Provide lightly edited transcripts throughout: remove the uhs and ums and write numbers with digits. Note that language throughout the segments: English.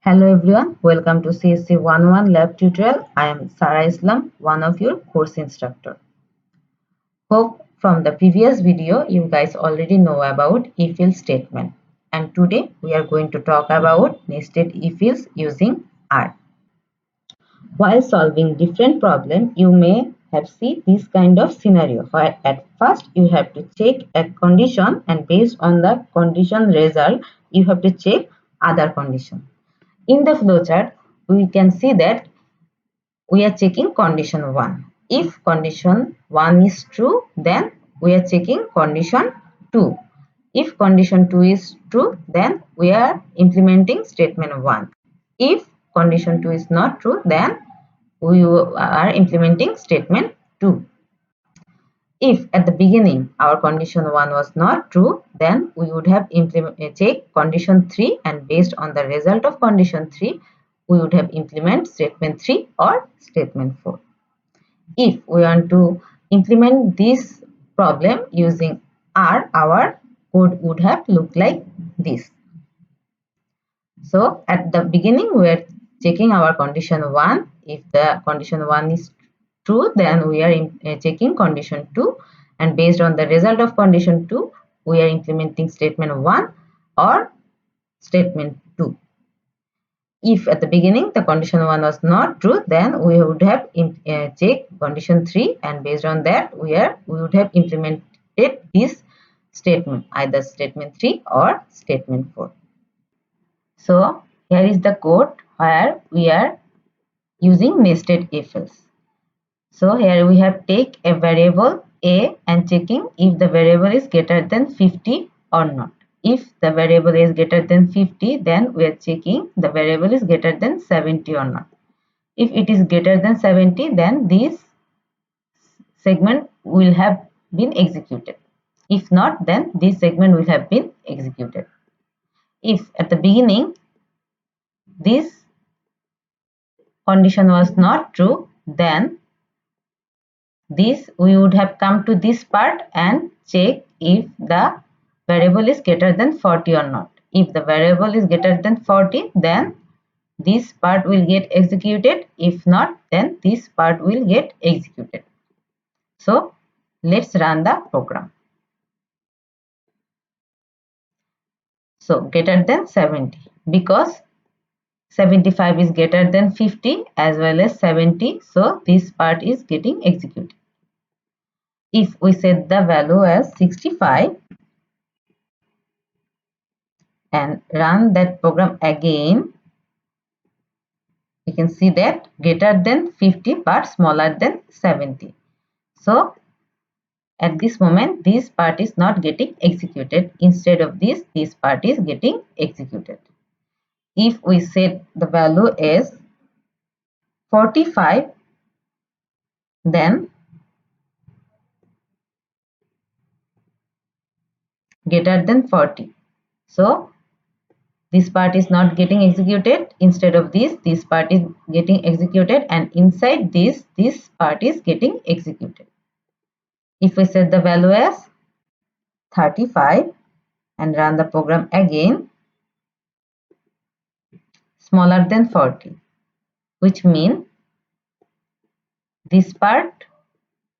Hello everyone, welcome to CSE 11 lab tutorial. I am Sarah Islam, one of your course instructor. Hope from the previous video you guys already know about if-else statement, and today we are going to talk about nested if-else using R. While solving different problems, you may have seen this kind of scenario where at first you have to check a condition and based on the condition result you have to check other condition. In the flowchart, we can see that we are checking condition 1. If condition 1 is true, then we are checking condition 2. If condition 2 is true, then we are implementing statement 1. If condition 2 is not true, then we are implementing statement 2. If at the beginning our condition 1 was not true, then we would have checked condition 3, and based on the result of condition 3, we would have implement statement 3 or statement 4. If we want to implement this problem using R, our code would have looked like this. So at the beginning we are checking our condition 1. If the condition 1 is true, then we are checking condition 2, and based on the result of condition 2 we are implementing statement 1 or statement 2. If at the beginning the condition 1 was not true, then we would have checked condition 3, and based on that we would have implemented this statement, either statement 3 or statement 4. So here is the code where we are using nested if-else. So here we have take a variable a and checking if the variable is greater than 50 or not. If the variable is greater than 50, then we are checking the variable is greater than 70 or not. If it is greater than 70, then this segment will have been executed. If not, then this segment will have been executed. If at the beginning this condition was not true, then we would have come to this part and check if the variable is greater than 40 or not. If the variable is greater than 40, then this part will get executed. If not, then this part will get executed. So let's run the program. So greater than 70, because 75 is greater than 50 as well as 70, so this part is getting executed. If we set the value as 65 and run that program again, you can see that greater than 50 but smaller than 70. So at this moment this part is not getting executed. Instead of this part is getting executed. If we set the value as 45, then greater than 40. So this part is not getting executed. Instead of this part is getting executed, and inside this part is getting executed. If we set the value as 35 and run the program again, smaller than 40, which means this part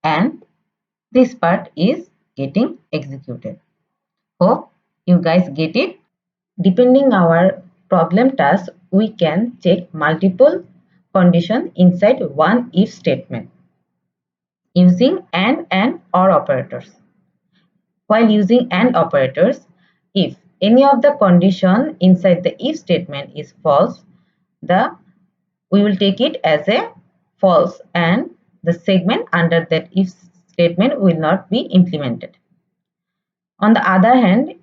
and this part is getting executed. Hope you guys get it. Depending our problem task, we can check multiple conditions inside one if statement using and or operators. While using AND operators, if any of the condition inside the if statement is false, we will take it as a false, and the segment under that if statement will not be implemented. On the other hand,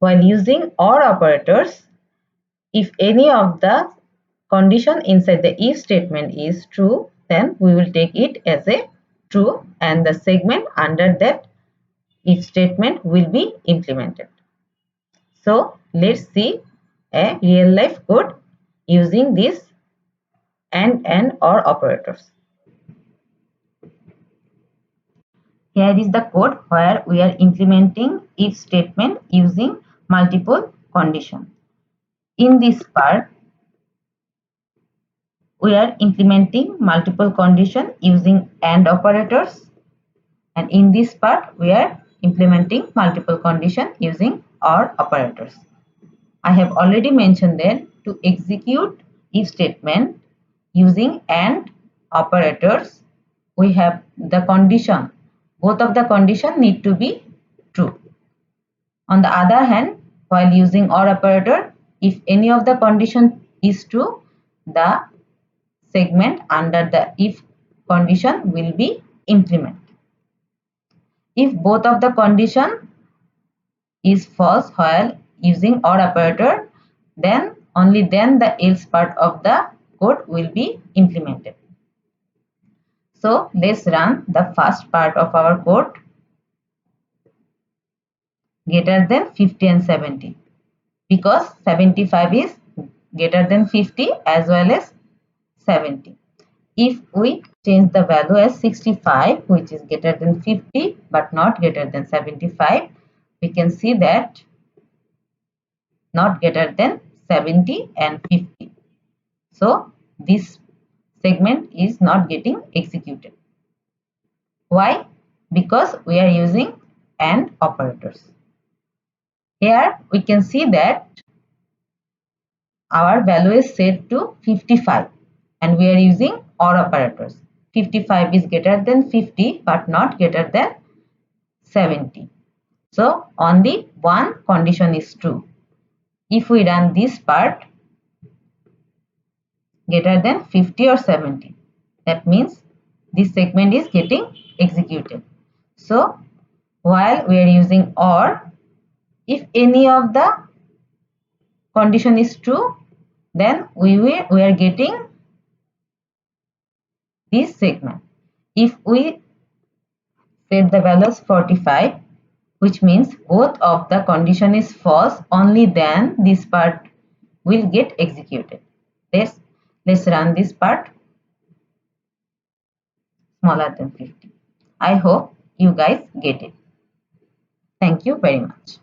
while using OR operators, if any of the condition inside the if statement is true, then we will take it as a true, and the segment under that if statement will be implemented. So let's see a real life code using this and or operators. Here is the code where we are implementing if statement using multiple conditions. In this part, we are implementing multiple condition using AND operators, and in this part we are implementing multiple condition using OR operators. I have already mentioned that to execute if statement using AND operators, we have the condition, both of the condition need to be true. On the other hand, while using OR operator, if any of the condition is true, the segment under the if condition will be implemented. If both of the condition is false while using OR operator, then only then the else part of the code will be implemented. So let's run the first part of our code, greater than 50 and 70, because 75 is greater than 50 as well as 70. If we change the value as 65, which is greater than 50 but not greater than 75, we can see that not greater than 70 and 50. So this segment is not getting executed. Why? Because we are using AND operators. Here we can see that our value is set to 55 and we are using OR operators. 55 is greater than 50 but not greater than 70. So only one condition is true. If we run this part, greater than 50 or 70, that means this segment is getting executed. So while we are using OR, if any of the condition is true, then we are getting this segment. If we set the value as 45, which means both of the condition is false, only then this part will get executed. Let's run this part smaller than 50. I hope you guys get it. Thank you very much.